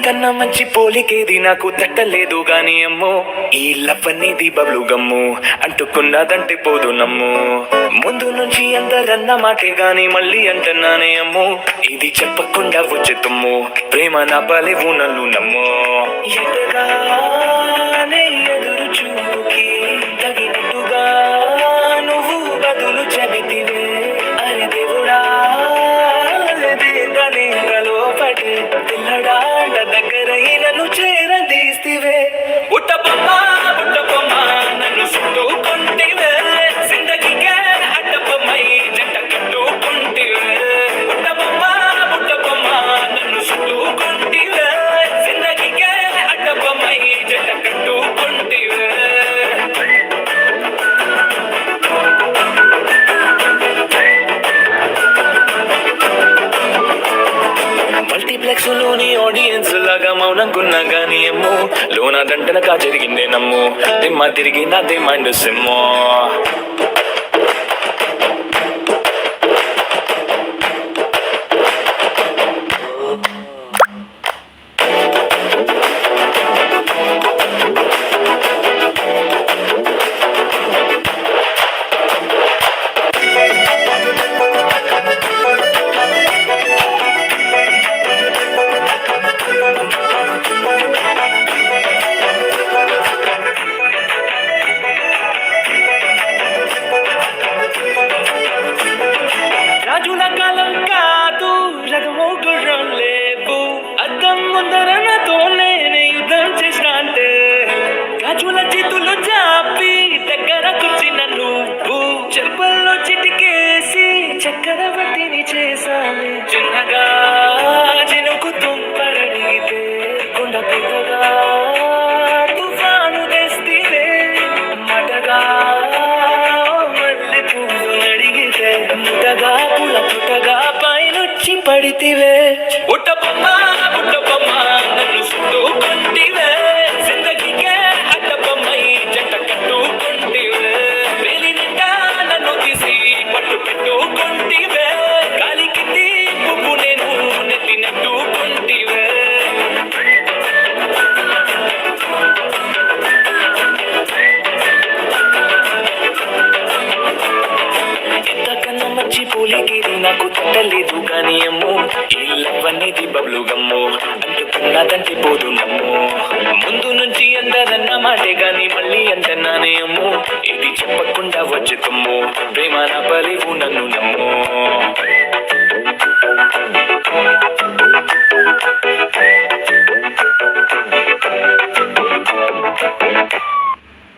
ఇంతకన్నా మంచి పోలికేది నాకు తట్టలేదు గాని అమ్మో, ఈ లవ్ అనేది బబ్లు గమ్ము, అంటుకున్నదంటే పోదు నమ్ము. ముందు నుంచి అందరన్న మాటే గాని మళ్ళీ అంటున్నానే అమ్మో, ఇది చెప్పకుండా వచ్చే తుమ్ము, ప్రేమ నా పలేవు నన్ను నమ్ము. ఎటగానే ఎదురు చూపుకి తగినట్టుగా నువ్వు బదులు చెబితివే, అరే దేవుడా లోపటే పిల్లడాంట దగ్గరై నన్ను చేరదీస్తివే. బుట్టబొమ్మ బుట్టబొమ్మ నన్ను చుట్టుకుంటివే, జిందగీకే అడ్డబొమ్మై జంట కట్టుకుంటివే. బుట్టబొమ్మ బుట్టబొమ్మ నన్ను చుట్టుకుంటివే, జిందగీకే అడ్డబొమ్మై జంట కట్టుకుంటివే. మల్టీప్లెక్స్ లోని ఆడియన్స్ లాగా మౌనంకున్నా గానీ అమ్మో, లోన దంటనకా జరిగిందే నమ్ము, దిమ్మ తిరిగి నాదే మైండ్ సిమ్మో. రాజుల కాలం కాదు, రథమో గుర్రం లేవు, అద్దం ముందర నాతో నేనే యుద్ధం చేసినా అంటే, రాజుల చేతులు చాపి దగ్గర కూర్చిన నువ్వు, చెంపల్లో చిటికేసి చక్రవర్తిని చేసావే. చిన్నగా చినుకు తుంపరడిగితే కొండ పెద్దగా తుఫాను తెస్తివే, మటగా మల్లె పువ్వు నడిగితే ముటగా పుల పుటగా పైనొచ్చి పడితివే. బుట్టబొమ్మ బుట్టబొమ్మ నన్ను చుట్టుకుంటివే, జిందగీకే అడ్డబొమ్మై జంట కట్టుకుంటివే. వేలి నిండా నన్ను తీసి పట్టు పెట్టుకుంటివే, గాలికి పువ్వు నేను నెత్తినట్టుకుంటివే. ఇంతకన్నా మంచి పోలికేది నాకు తట్టలేదు గాని అమ్మో, ఈ లవ్ అనేది బబ్లు గమ్ము, అంటుకున్నదంటే పోదు నమ్ము. ముందు నుంచి అందరన్న మాటే గాని మళ్ళీ అంటున్నానే అమ్మో, ఇది చెప్పకుండా వచ్చే తుమ్ము, ప్రేమ నా పలేవు నన్ను నమ్ము.